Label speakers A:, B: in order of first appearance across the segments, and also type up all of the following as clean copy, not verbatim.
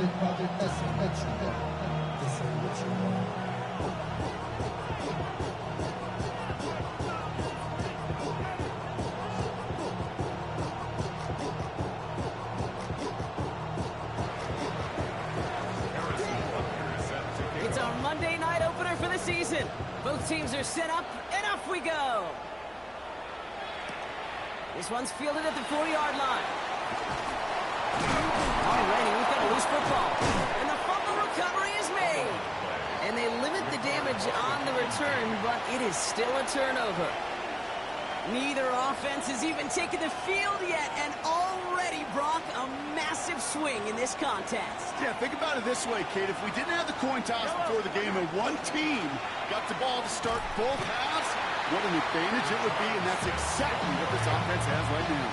A: It's our Monday night opener for the season. Both teams are set up, and off we go. This one's fielded at the 4-yard line. Already, we've got a loose football. And the fumble recovery is made. And they limit the damage on the return, but it is still a turnover. Neither offense has even taken the field yet, and already, Brock, a massive swing in this contest.
B: Yeah, think about it this way, Kate. If we didn't have the coin toss before the game and one team got the ball to start both halves, what an advantage it would be, and that's exactly what this offense has right now.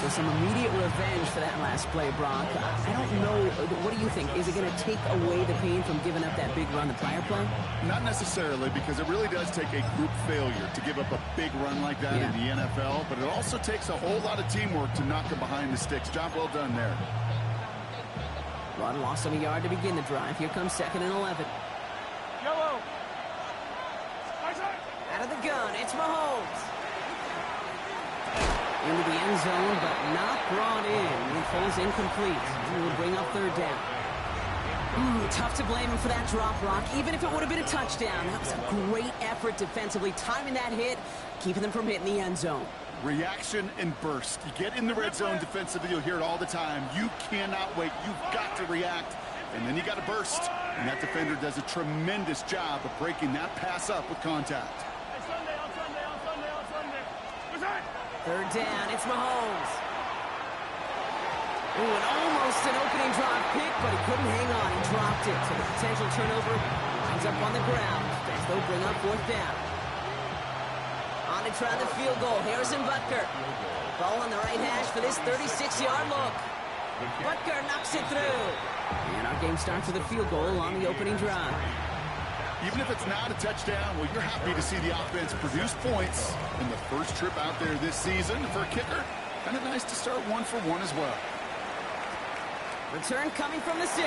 A: So some immediate revenge for that last play, Brock. I don't know. What do you think? Is it going to take away the pain from giving up that big run the prior play?
B: Not necessarily, because it really does take a group failure to give up a big run like that in the NFL, but it also takes a whole lot of teamwork to knock them behind the sticks. Job well done there.
A: Run lost on a yard to begin the drive. Here comes 2nd and 11.
C: Yellow.
A: Out of the gun, it's Mahomes. Into the end zone, but not brought in. It falls incomplete. And will bring up 3rd down. Tough to blame him for that drop, Rock. Even if it would have been a touchdown, that was a great effort defensively, timing that hit, keeping them from hitting the end zone.
B: Reaction and burst. You get in the red zone defensively, you'll hear it all the time. You cannot wait. You've got to react, and then you got to burst. And that defender does a tremendous job of breaking that pass up with contact.
A: 3rd down, it's Mahomes. Ooh, and almost an opening drive pick, but he couldn't hang on. He dropped it. So the potential turnover winds up on the ground as they'll bring up 4th down. On to try the field goal, Harrison Butker. Ball on the right hash for this 36-yard look. Butker knocks it through. And our game starts with a field goal on the opening drive.
B: Even if it's not a touchdown, well, you're happy to see the offense produce points in the first trip out there this season. For a kicker, kind of nice to start 1 for 1 as well.
A: Return coming from the 6.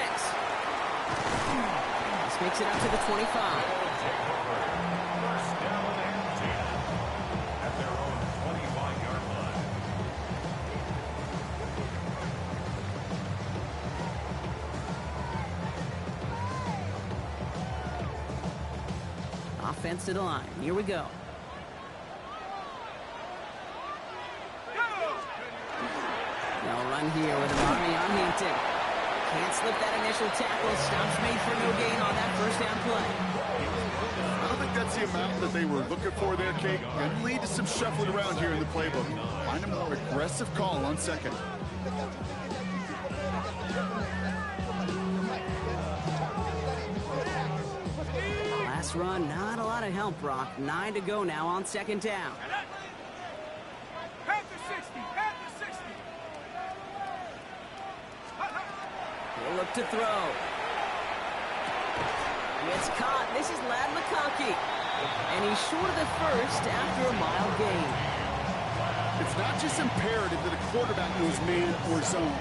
A: This makes it up to the 25. Offense to the line. Here we go. They'll run here with an army on Hampton. Can't slip that initial tackle. Stops made for no gain on that 1st down play.
B: I don't think that's the amount that they were looking for there, Kate. Going to lead to some shuffling around here in the playbook. Find a more aggressive call on 2nd.
A: Last run, not a lot of help, Brock. 9 to go now on 2nd down.
C: Half to 60. Half to 60.
A: He'll look to throw. It's caught. This is Ladd McConkey. And he's short of the 1st after a mile gain.
B: It's not just imperative that a quarterback knows man or zone.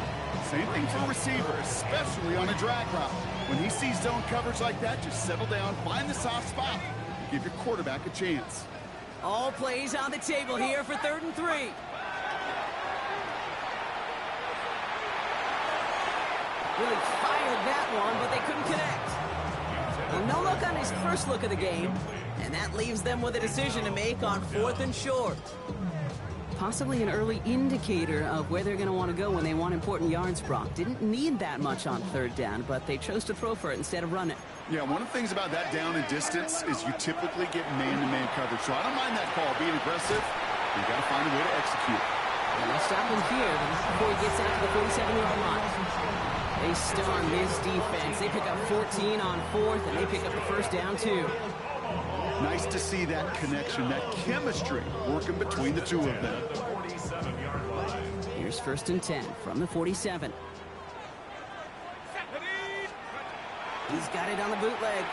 B: Same thing for a receiver, especially on a drag route. When he sees zone coverage like that, just settle down, find the soft spot, and give your quarterback a chance.
A: All plays on the table here for 3rd and 3. Really fired that one, but they couldn't connect. Well, no look on his first look of the game, and that leaves them with a decision to make on 4th and short. Possibly an early indicator of where they're going to want to go when they want important yards, Brock. Didn't need that much on 3rd down, but they chose to throw for it instead of run it.
B: Yeah, one of the things about that down and distance is you typically get man-to-man coverage. So I don't mind that call, being aggressive. You got to find a way to execute.
A: And they'll stop him here before he gets out to the 47-yard line. They storm this defense. They pick up 14 on 4th, and they pick up the 1st down, too.
B: Nice to see that connection, that chemistry working between the two of them.
A: Here's 1st and 10 from the 47. He's got it on the bootleg.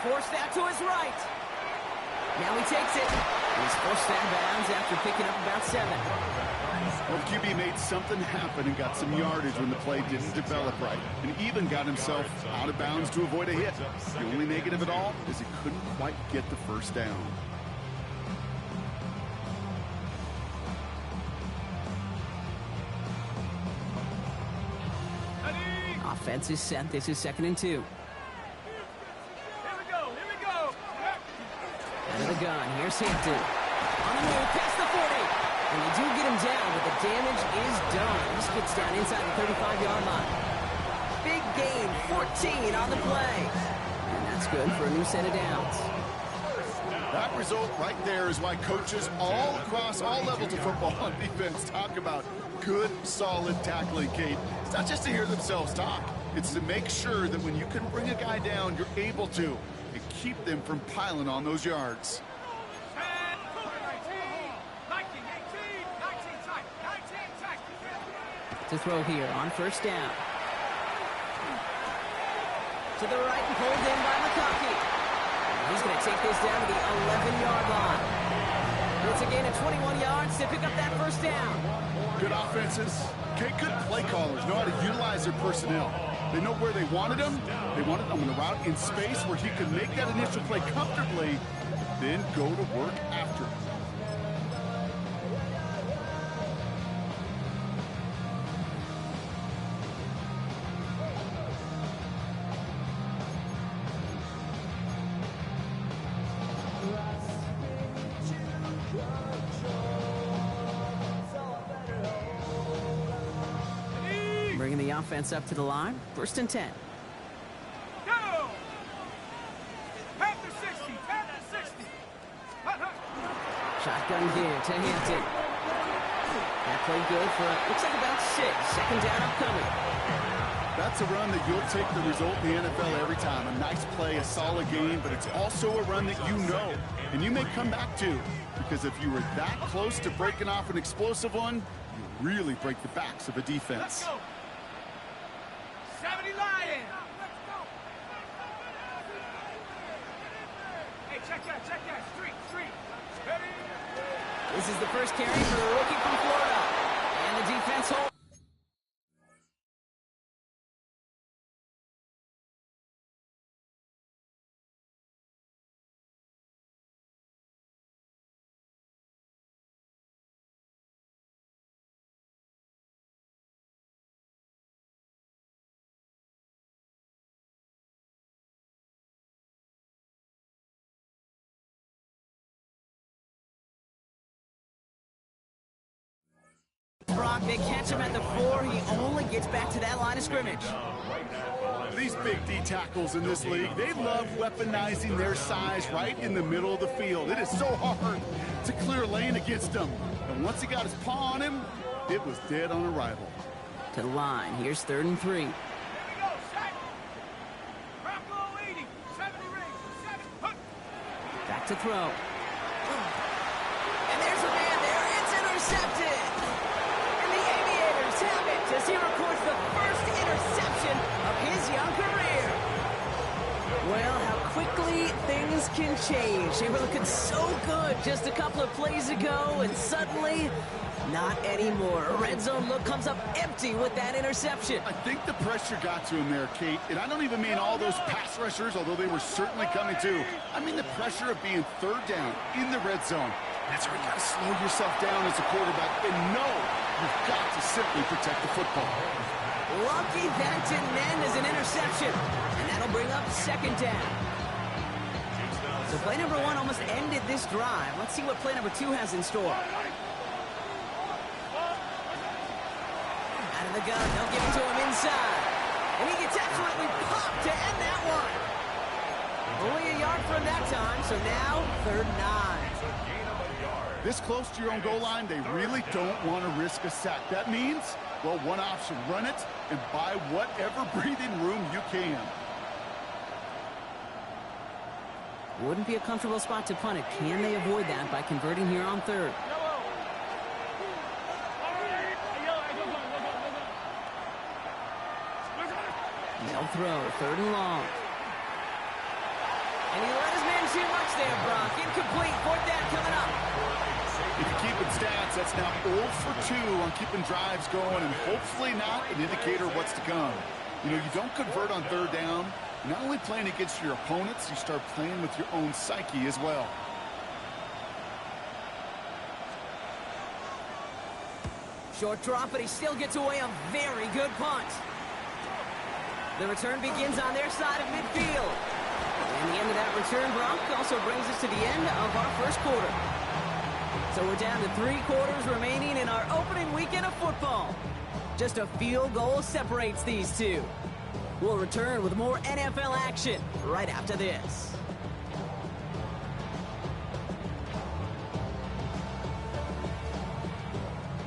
A: Forced that to his right. Now he takes it. He's forced out of bounds after picking up about 7.
B: Well, the QB made something happen and got some yardage when the play didn't develop right, and even got himself out of bounds to avoid a hit. The only negative at all is he couldn't quite get the first down.
A: Offense is set. This is 2nd and 2.
C: Here we go.
A: Out of the gun. Here's Hampton. On the move, past the 40. And they do get him down, but the damage is done. He gets down inside the 35-yard line. Big gain, 14 on the play. And that's good for a new set of downs.
B: That result right there is why coaches all across all levels of football on defense talk about good, solid tackling, Kate. It's not just to hear themselves talk. It's to make sure that when you can bring a guy down, you're able to, and keep them from piling on those yards.
A: To throw here on first down. To the right and pulled in by McConkey. He's going to take this down to the 11-yard line. It's a gain of 21 yards to pick up that first down.
B: Good offenses. Okay, good play callers know how to utilize their personnel. They know where they wanted them. They wanted them on the route in space where he could make that initial play comfortably, then go to work after.
A: Bringing the offense up to the line. 1st and 10.
C: Go! Past the 60.
A: Shotgun here to Hampton. That played good for, looks like about 6. 2nd down upcoming.
B: That's a run that you'll take the result in the NFL every time. A nice play, a solid game, but it's also a run that you know, and you may come back to, because if you were that close to breaking off an explosive one, you really break the backs of a defense.
C: Let's go. 70 Lions. Hey, check that. Street. Ready?
A: This is the first carry for the rookie from Florida. And the defense holds. Brock, they catch him at the 4. He only gets back to that line of scrimmage.
B: These big D tackles in this league, they love weaponizing their size right in the middle of the field. It is so hard to clear lane against them. And once he got his paw on him, it was dead on arrival.
A: To the line. Here's 3rd and 3.
C: Here we go. Set. Rocco 80. 70 rings. 7.
A: Back to throw. And there's a man there. It's intercepted. Have it as he records the first interception of his young career. Well, how quickly things can change. They were looking so good just a couple of plays ago, and suddenly, not anymore. A red zone look comes up empty with that interception.
B: I think the pressure got to him there, Kate, and I don't even mean all those pass rushers, although they were certainly coming too. I mean the pressure of being 3rd down in the red zone. That's where you got to slow yourself down as a quarterback and know you've got to simply protect the football.
A: Lucky that didn't end as an interception, and that'll bring up 2nd down. So play number 1 almost ended this drive. Let's see what play number 2 has in store. Out of the gun, they'll give it to him inside. And he gets absolutely popped to end that one. Only a yard from that time, so now 3rd and 9.
B: This close to your own goal line, they really don't want to risk a sack. That means, well, one option, run it and buy whatever breathing room you can.
A: Wouldn't be a comfortable spot to punt it. Can they avoid that by converting here on 3rd? They'll throw, 3rd and long. And he let his man too much there, Brock. Incomplete, 4th down coming up.
B: If you keep it stats, that's now 0 for 2 on keeping drives going, and hopefully not an indicator of what's to come. You know, you don't convert on third down. You're not only playing against your opponents, you start playing with your own psyche as well.
A: Short drop, but he still gets away a very good punt. The return begins on their side of midfield. And the end of that return, Brock, also brings us to the end of our first quarter. So we're down to 3 quarters remaining in our opening weekend of football. Just a field goal separates these two. We'll return with more NFL action right after this.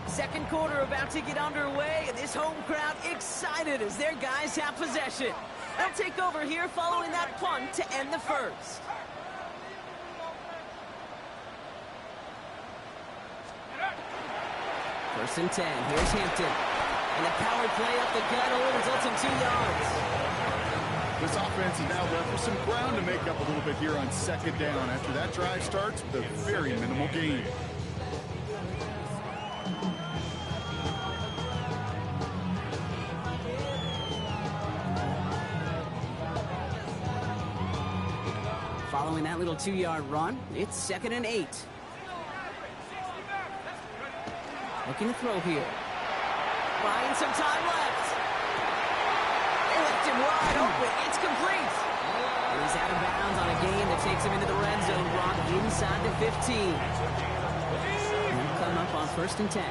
A: Second quarter about to get underway, and this home crowd excited as their guys have possession. They'll take over here following that punt to end the first. First and 10. Here's Hampton. And a power play up the gut only results in 2 yards.
B: This offense is now left with some ground to make up a little bit here on second down after that drive starts with a very minimal gain.
A: Following that little 2-yard run, it's 2nd and 8. Looking to throw here. Buying some time left. They left him wide open. It's complete. And he's out of bounds on a gain that takes him into the red zone, Brock, inside the 15. And he'll come up on 1st and 10.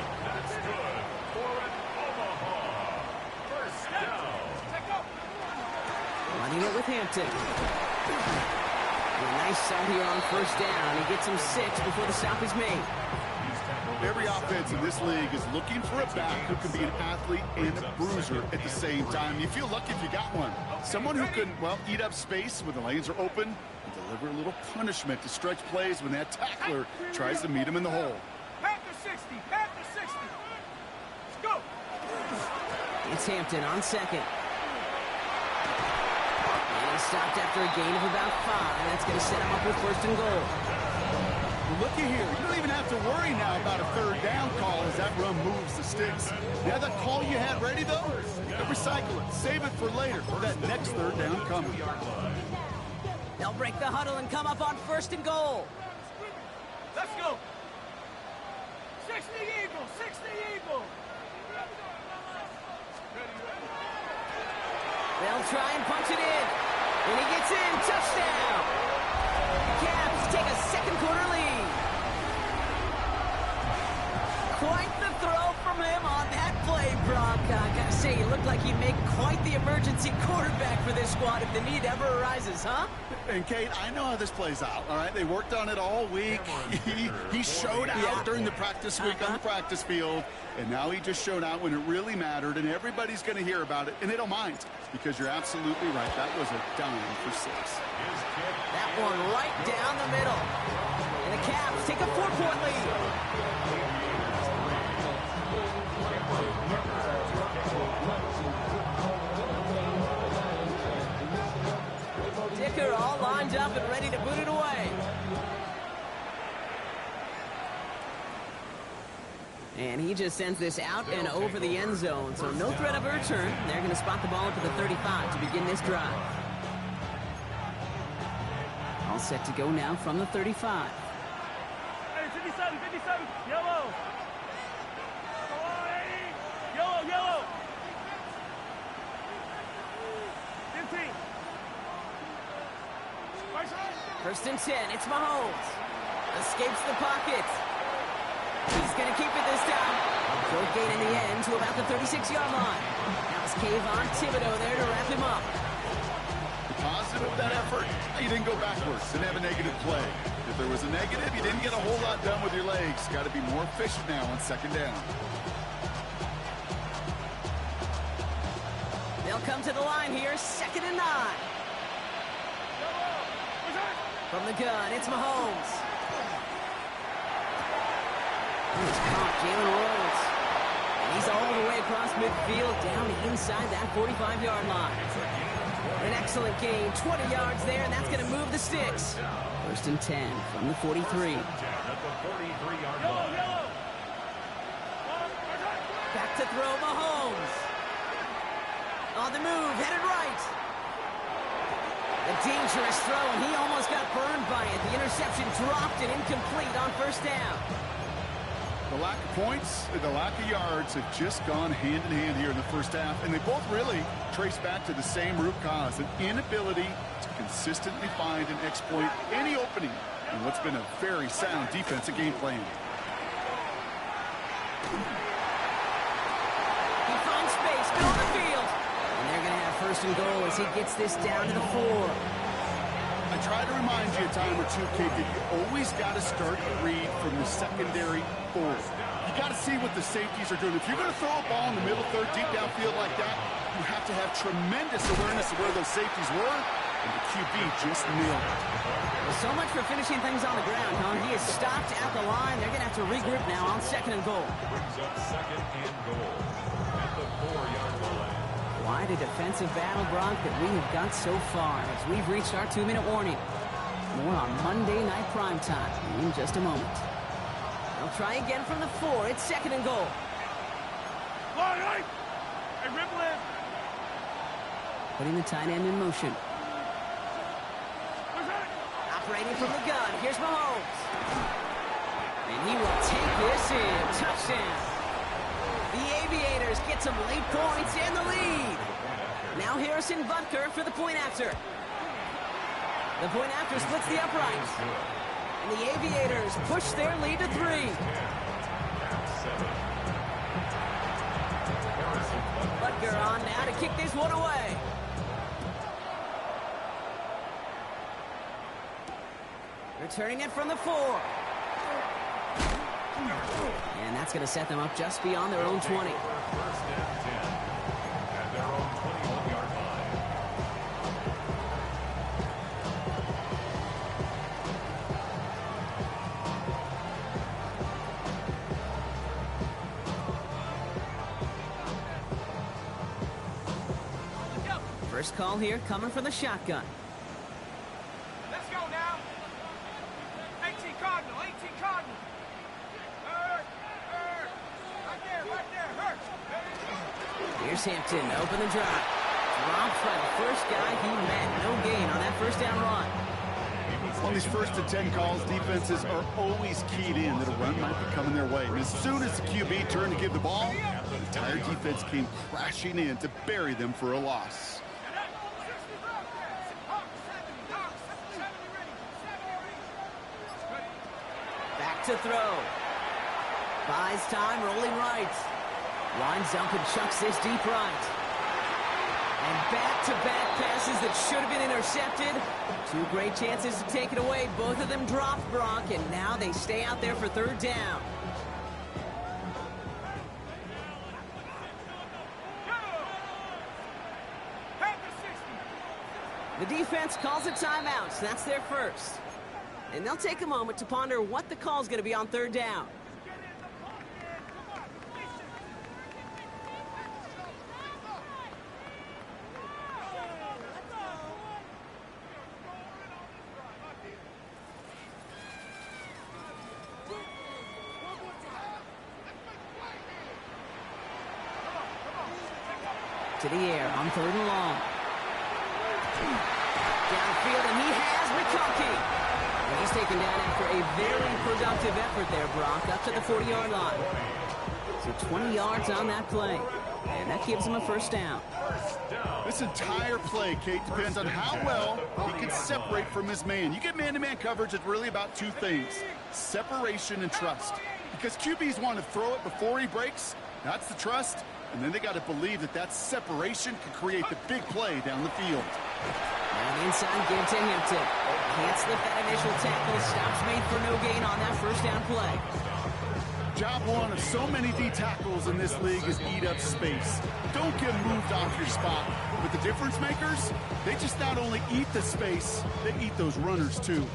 A: Running it with Hampton. And a nice start here on 1st down. He gets him 6 before the stop is made.
B: Every offense in this league is looking for a back who can be an athlete and a bruiser at the same time. You feel lucky if you got one. Someone who can, well, eat up space when the lanes are open and deliver a little punishment to stretch plays when that tackler tries to meet him in the hole.
C: Panther 60, Panther 60. Let's go.
A: It's Hampton on 2nd. And he's stopped after a gain of about 5. That's going to set him up with 1st and goal.
B: Looky here, you don't even have to worry now about a 3rd down call as that run moves the sticks. You have that call you had ready, though? You can recycle it. Save it for later, for that next 3rd down coming.
A: They'll break the huddle and come up on 1st and goal.
C: Let's go. 60 Eagle, 60 Eagle.
A: They'll try and punch it in. And he gets in. Touchdown. The Cavs take a second quarter lead. Quite the throw from him on that play, Brock. I gotta say, he looked like he'd make quite the emergency quarterback for this squad if the need ever arises, huh?
B: And Kate, I know how this plays out, all right? They worked on it all week. He showed out during the practice week on the practice field, and now he just showed out when it really mattered, and everybody's going to hear about it, and they don't mind, because you're absolutely right. That was a dime for 6.
A: That one right down the middle. And the Cavs take a 4-point lead. Dicker all lined up and ready to boot it away. And he just sends this out and over the end zone, so no threat of a return. They're going to spot the ball up to the 35 to begin this drive. All set to go now from the 35.
C: Hey, 57, 57, yellow. Yellow, yellow. 15.
A: 1st and 10, it's Mahomes. Escapes the pocket. He's going to keep it this time. Short gain in the end to about the 36-yard line. Now it's Kayvon Thibodeau there to wrap him up.
B: The positive of that effort, you didn't go backwards, didn't have a negative play. If there was a negative, you didn't get a whole lot done with your legs. Got to be more efficient now on 2nd down.
A: They'll come to the line here, 2nd and 9. From the gun, it's Mahomes. He's caught Jalen Rhodes. And he's all the way across midfield down inside that 45-yard line. An excellent gain, 20 yards there, and that's going to move the sticks. 1st and 10 from the 43.
C: Yellow,
A: Back to throw, Mahomes. On the move, headed right. A dangerous throw, and he almost got burned by it. The interception dropped and incomplete on first down.
B: The lack of points and the lack of yards have just gone hand in hand here in the first half, and they both really trace back to the same root cause, an inability to consistently find and exploit any opening in what's been a very sound defensive game plan.
A: He finds space, middle of the field. And they're going to have first and goal as he gets this down to the 4.
B: I try to remind you a time or two, Kate, that you always got to start the read from the secondary forward. You got to see what the safeties are doing. If you're going to throw a ball in the middle third, deep downfield like that, you have to have tremendous awareness of where those safeties were, and the QB just nailed it.
A: Well, so much for finishing things on the ground, huh? He is stopped at the line. They're going to have to regroup now on second and goal.
D: Brings up second and goal at the 4-yard line.
A: Quite a defensive battle, Brock, that we have got so far as we've reached our 2-minute warning. More on Monday Night Primetime in just a moment. They'll try again from the 4. It's second and goal.
C: Line, right. Hey, ripple in.
A: Putting the tight end in motion.
C: Where's that?
A: Operating from the gun. Here's Mahomes. And he will take this in. Touchdown. The Aviators get some late points and the lead. Now Harrison Butker for the point after. The point after splits the uprights. And the Aviators push their lead to 3. Butker on now to kick this one away. Returning it from the 4. And that's going to set them up just beyond their own 20.
D: First and 10 at their own 21-yard line.
A: First call here coming from the shotgun.
C: Let's go now. 18 Cardinal, 18 Cardinal. Right there, hurt.
A: Here's Hampton, open the drive. Dropped by the first guy he met. No gain on that first down run.
B: On these first and 10 calls, defenses are always keyed in that a run might be coming their way. And as soon as the QB turned to give the ball, the entire defense came crashing in to bury them for a loss.
A: Back to throw. Buys time, rolling right. Winds up and chucks this deep right. And back-to-back passes that should have been intercepted. 2 great chances to take it away. Both of them dropped, Brock, and now they stay out there for third down. The defense calls a timeout, so that's their first. And they'll take a moment to ponder what the call's going to be on third down. To the air on third and long. Downfield, and he has McConkey. And he's taken down after a very productive effort there, Brock, up to the 40-yard line. So 20 yards on that play. And that gives him a first down.
B: This entire play, Kate, depends on how well he can separate from his man. You get man-to-man coverage, it's really about 2 things, separation and trust. Because QBs want to throw it before he breaks, that's the trust, and then they got to believe that that separation can create the big play down the field.
A: And inside, give to Hampton. Can't slip that initial tackle. Stops made for no gain on that first down play.
B: Job one of so many D tackles in this league is eat up space. Don't get moved off your spot. But the difference makers, they just not only eat the space, they eat those runners too.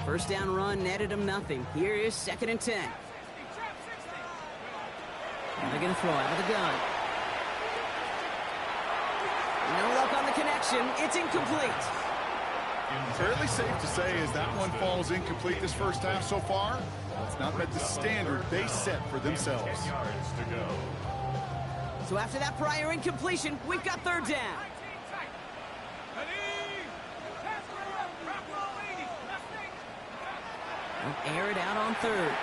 A: First down run netted him nothing. Here is second and 10. And they're going to throw out of the gun. No luck on the connection. It's incomplete.
B: Fairly safe to say as that one falls incomplete this first half so far, It's not met the standard they set for themselves.
D: Yards to go.
A: So after that prior incompletion, we've got third down. They'll air it out on third.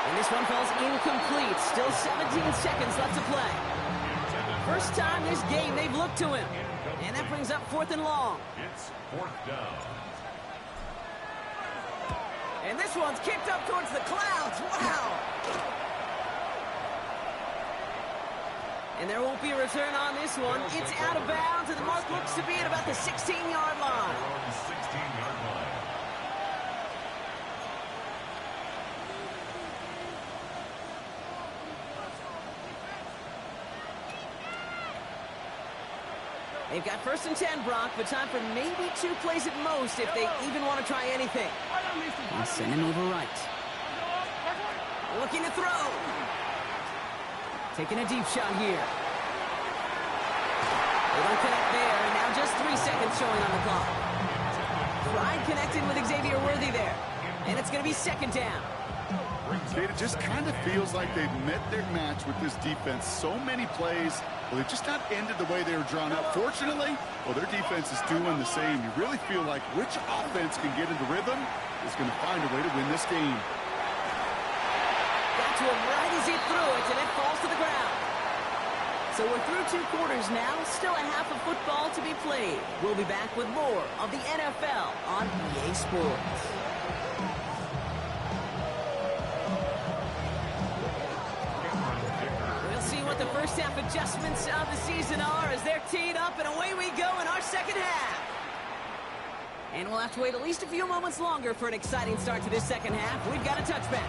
A: And this one falls incomplete. Still 17 seconds left to play. First time this game they've looked to him. And that brings up 4th and long.
D: It's 4th down.
A: And this one's kicked up towards the clouds. Wow. And there won't be a return on this one. It's out of bounds, and the mark looks to be at about the 16-yard line.
D: 16-yard line.
A: They've got 1st and 10, Brock, but time for maybe 2 plays at most if they even want to try anything. I'll send him over right. Looking to throw. Taking a deep shot here. They don't connect there, and now just 3 seconds showing on the clock. Pride connected with Xavier Worthy there, and it's going to be 2nd down.
B: It just kind of feels like they've met their match with this defense. So many plays, well, they've just not ended the way they were drawn up. Fortunately, well, their defense is doing the same. You really feel like which offense can get into rhythm is going to find a way to win this game.
A: Got to him right as he threw it, and it falls to the ground. So we're through 2 quarters now, still a half of football to be played. We'll be back with more of the NFL on EA Sports. We'll see what the first half adjustments of the season are as they're teed up, and away we go in our second half. And we'll have to wait at least a few moments longer for an exciting start to this second half. We've got a touchback.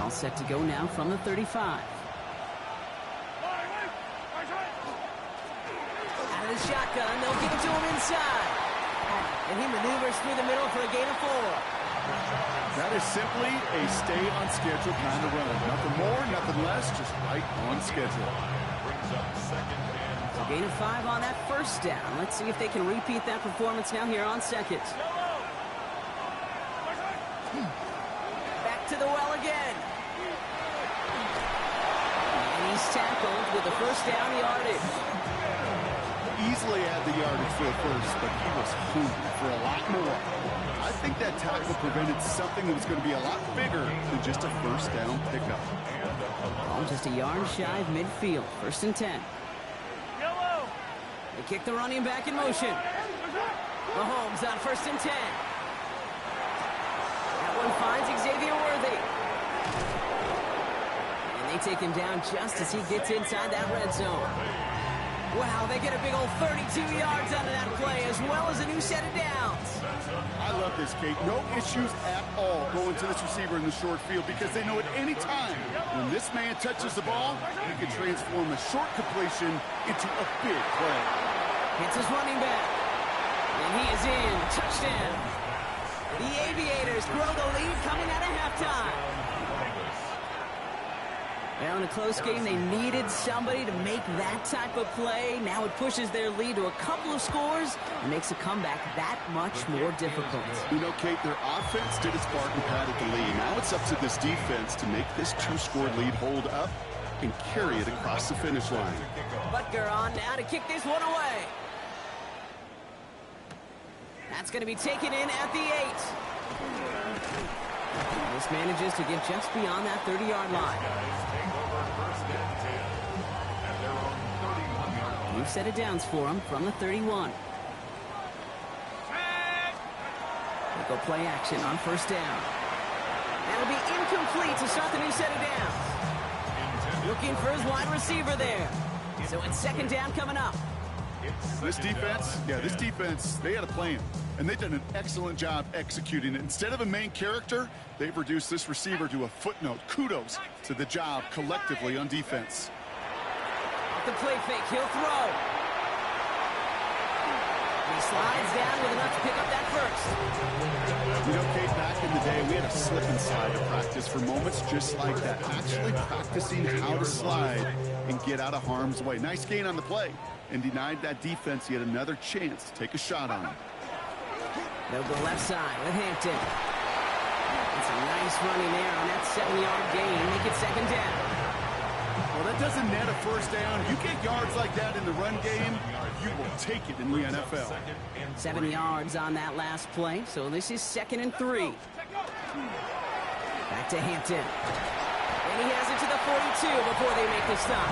A: All set to go now from the 35. Out of the shotgun, they'll give it to him inside. And he maneuvers through the middle for a gain of 4.
B: That is simply a stay on schedule kind of run. Nothing more, nothing less, just right on schedule.
D: Brings up 2nd and
A: A gain of 5 on that first down. Let's see if they can repeat that performance now here on 2nd. Back to the well again. And he's tackled with the first down yardage.
B: Easily had the yardage for the first, but he was hungry for a lot more. I think that tackle prevented something that was going to be a lot bigger than just a first down pickup.
A: Ball just a yard shy of midfield. 1st and 10. They kick the running back in motion. Mahomes on 1st and 10. That one finds Xavier Worthy. And they take him down just as he gets inside that red zone. Wow, they get a big old 32 yards out of that play, as well as a new set of downs.
B: I love this, Kate. No issues at all going to this receiver in the short field because they know at any time when this man touches the ball, he can transform a short completion into a big play.
A: Hits his running back. And he is in. Touchdown. The Aviators grow the lead coming out of halftime. Well, in a close game, they needed somebody to make that type of play. Now it pushes their lead to a couple of scores and makes a comeback that much more difficult.
B: You know, Kate, their offense did its part and padded the lead. Now it's up to this defense to make this 2-score lead hold up and carry it across the finish line.
A: Butker on now to kick this one away. That's going to be taken in at the 8. This manages to get just beyond that 30-yard line. New set of downs for him from the 31. They go play action on 1st down. That'll be incomplete to start the new set of downs. Looking for his wide receiver there. So it's 2nd down coming up.
B: This defense, they had a plan. And they've done an excellent job executing it. Instead of a main character, they've reduced this receiver to a footnote. Kudos to the job collectively on defense.
A: Off the play fake, he'll throw. He slides down with enough to pick up that first.
B: You know, Kate, back in the day, we had a slip and slide to practice for moments just like that. Actually practicing how to slide and get out of harm's way. Nice gain on the play. and denied that defense yet another chance to take a shot on him.
A: They'll go left side with Hampton. It's a nice running there on that 7-yard gain. Make it second down.
B: Well, that doesn't net a first down. You get yards like that in the run game, you will take it in the NFL.
A: 7 yards on that last play, so this is 2nd and 3. Back to Hampton. And he has it to the 42 before they make the stop.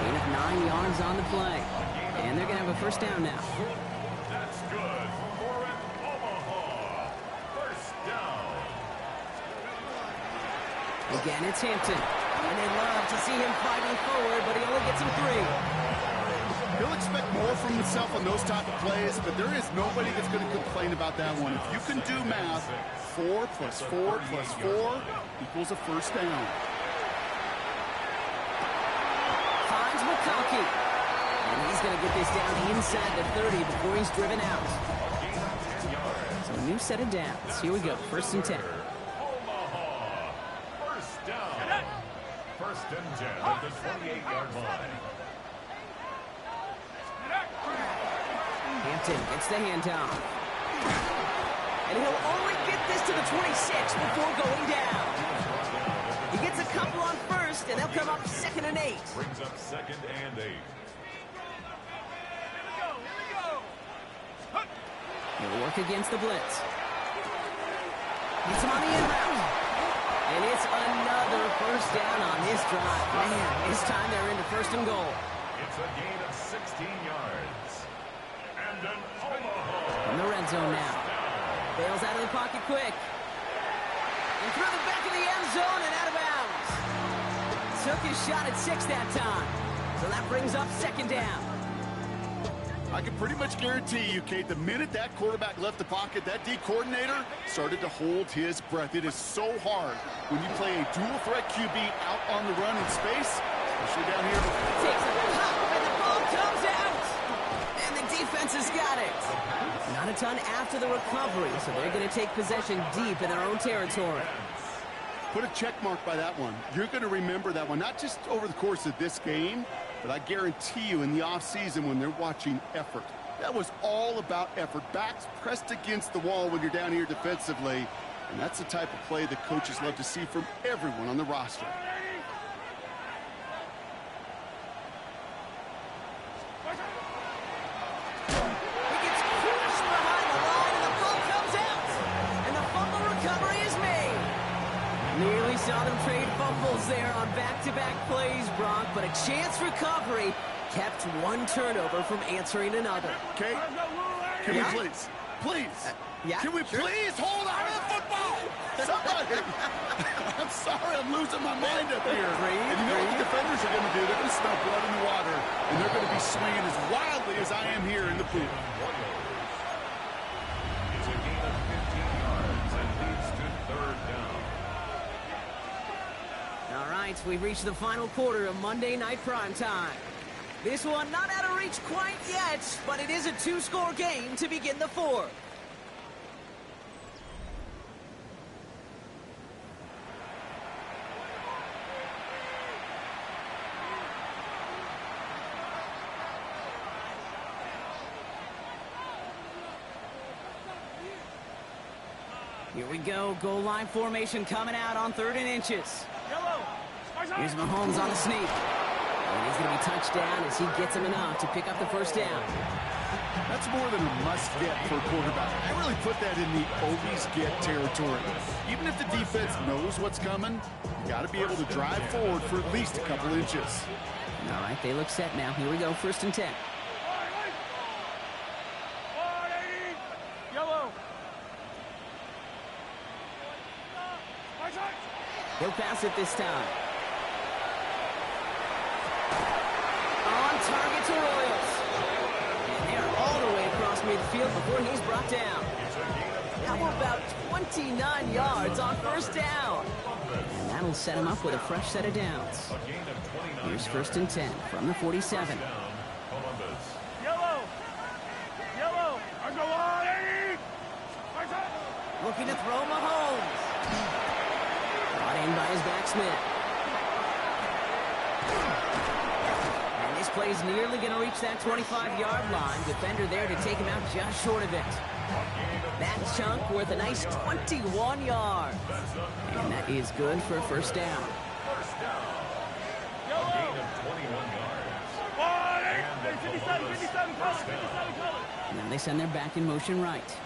A: Gain of 9 yards on the play. And they're going to have a first down now.
D: That's good for an Omaha first down.
A: Again, it's Hampton. And they love to see him fighting forward, but he only gets him 3.
B: He'll expect more from himself on those type of plays, but there is nobody that's going to complain about that one. If you can do math, 4 plus 4 plus 4 equals a first down.
A: Finds McConkey. And he's going to get this down inside the 30 before he's driven out. So a new set of downs. Here we go, 1st and 10.
D: Omaha first down. 1st and 10 at the 28-yard line.
A: Hampton gets the handoff. And he'll only get this to the 26 before going down. He gets a couple on 1st, and they'll come up 2nd and 8.
D: Brings up 2nd and 8.
A: He'll work against the blitz. Gets him on the in route. And it's another first down on this drive. Man, this time they're into 1st and goal.
D: It's a gain of 16 yards. And an Omaha.
A: In the red zone now. Bails out of the pocket quick. And through the back of the end zone and out of bounds. Took his shot at 6 that time. So that brings up 2nd down.
B: I can pretty much guarantee you, Kate, the minute that quarterback left the pocket, that D coordinator started to hold his breath. It is so hard when you play a dual threat QB out on the run in space, especially down here.
A: Takes a pop, and the ball comes out. And the defense has got it. Not a ton after the recovery, so they're going to take possession deep in their own territory.
B: Put a check mark by that one. You're going to remember that one, not just over the course of this game, but I guarantee you in the offseason when they're watching effort. That was all about effort. Backs pressed against the wall when you're down here defensively, and that's the type of play that coaches love to see from everyone on the roster.
A: He gets crushed behind the line, and the ball comes out. And the fumble recovery is made. Nearly saw them trade fumbles there on back-to-back plays, Brock, but a chance recovery kept one turnover from answering another.
B: Okay? Can we please? Can we please hold on to the football? Somebody! I'm sorry, I'm losing my mind up here. And you know what the defenders are going to do? They're going to smell blood in the water, and they're going to be swinging as wildly as I am here in the pool.
D: It's a gain of 15 yards and leads to 3rd down.
A: All right, we've reached the final quarter of Monday Night Primetime. This one not out of reach quite yet, but it is a 2-score game to begin the 4th. Here we go, goal line formation coming out on 3rd and inches. Here's Mahomes on the sneak. And he's going to be touched down as he gets him enough to pick up the first down.
B: That's more than a must-get for a quarterback. I really put that in the always-get territory. Even if the defense knows what's coming, you got to be able to drive forward for at least a couple inches.
A: All right, they look set now. Here we go, 1st and 10. He'll pass it this time. On target to Royals. And they're all the way across midfield before he's brought down. Now we're about 29 yards on 1st down. And that'll set him up with a fresh set of downs. Here's 1st and 10 from the 47. Looking to throw Mahomes. Brought in by his backsmith. And this play's nearly going to reach that 25-yard line. Defender there to take him out just short of it. That chunk worth a nice 21 yards. And that is good for a first down.
D: First down. A gain of 21 yards.
A: And then they send their back in motion right.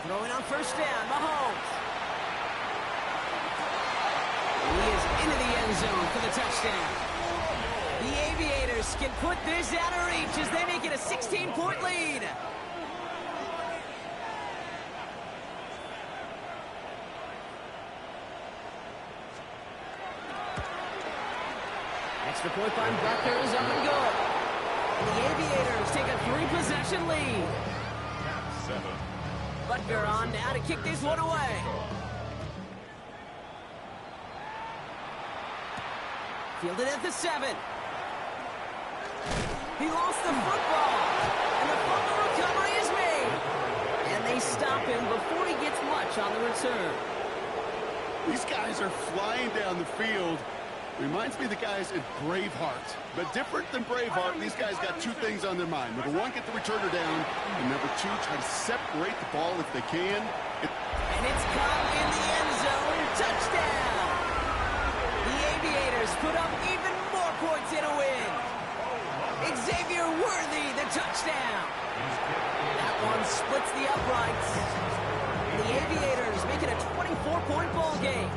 A: Throwing on first down, Mahomes. He is into the end zone for the touchdown. The Aviators can put this out of reach as they make it a 16-point lead. Extra point by Butker is on goal. And the Aviators take a 3-possession lead.
D: At 7.
A: Butker on now to kick this one away. Fielded at the 7. He lost the football. And the fumble recovery is made. And they stop him before he gets much on the return.
B: These guys are flying down the field. Reminds me of the guys at Braveheart. But different than Braveheart, these guys got two things on their mind. Number one, get the returner down. And number two, try to separate the ball if they can.
A: And it's caught in the end zone. Touchdown! The Aviators put up even more points in a win. Xavier Worthy, the touchdown. That one splits the uprights. The Aviators make it a 24-point ball game.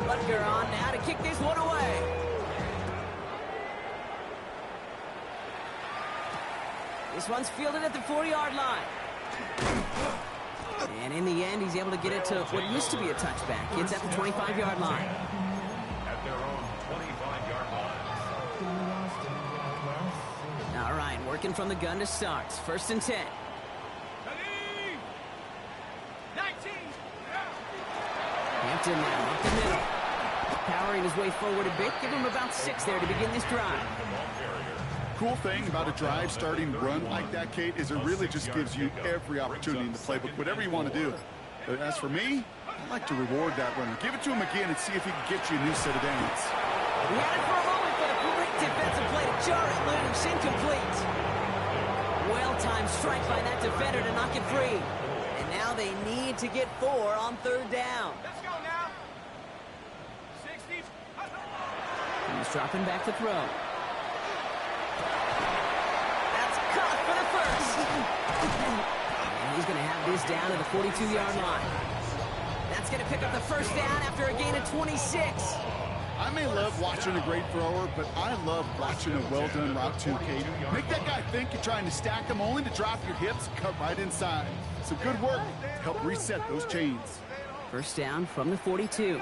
A: Butker on now to kick this one away. This one's fielded at the 4-yard line. And in the end, he's able to get it to what used to be a touchback. It's at the 25-yard line.
D: At their own 25-yard line.
A: All right, working from the gun to start. First and 10.
C: 19.
A: Hampton now up the middle. Powering his way forward a bit. Give him about 6 there to begin this drive.
B: Cool thing about a drive starting run like that, Kate, is it really just gives you every opportunity in the playbook, whatever you want to do. But as for me, I'd like to reward that runner. Give it to him again and see if he can get you a new set of downs.
A: He had it for a moment, but a great defensive play to jar it loose. Incomplete. Well-timed strike by that defender to knock it free. And now they need to get 4 on third down.
C: Let's go now. 60.
A: He's dropping back to throw. That's caught for the first. And he's going to have this down at the 42-yard line. That's going to pick up the first down after a gain of 26.
B: I may love watching a great thrower, but I love watching a well-done route too, Kate. Make that guy think you're trying to stack him only to drop your hips and cut right inside. Some good work to help reset those chains.
A: First down from the 42.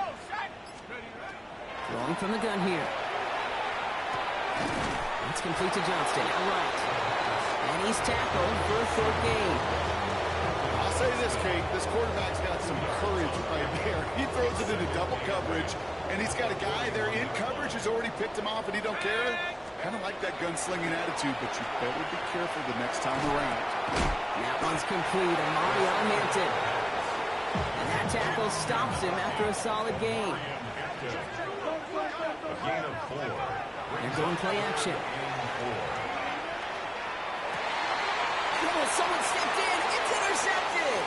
A: Throwing from the gun here. That's complete to Johnston, out right. And he's tackled for a short gain.
B: I'll say this, Kate, this quarterback's got some courage right there. He throws it into double coverage, and he's got a guy there in coverage who's already picked him off, and he don't care. Kind of like that gunslinging attitude, but you better be careful the next time around.
A: That one's complete, Amari on Hampton. And that tackle stops him after a solid gain.
D: A gain of 4.
A: They're going play action. Oh, someone stepped in. It's intercepted.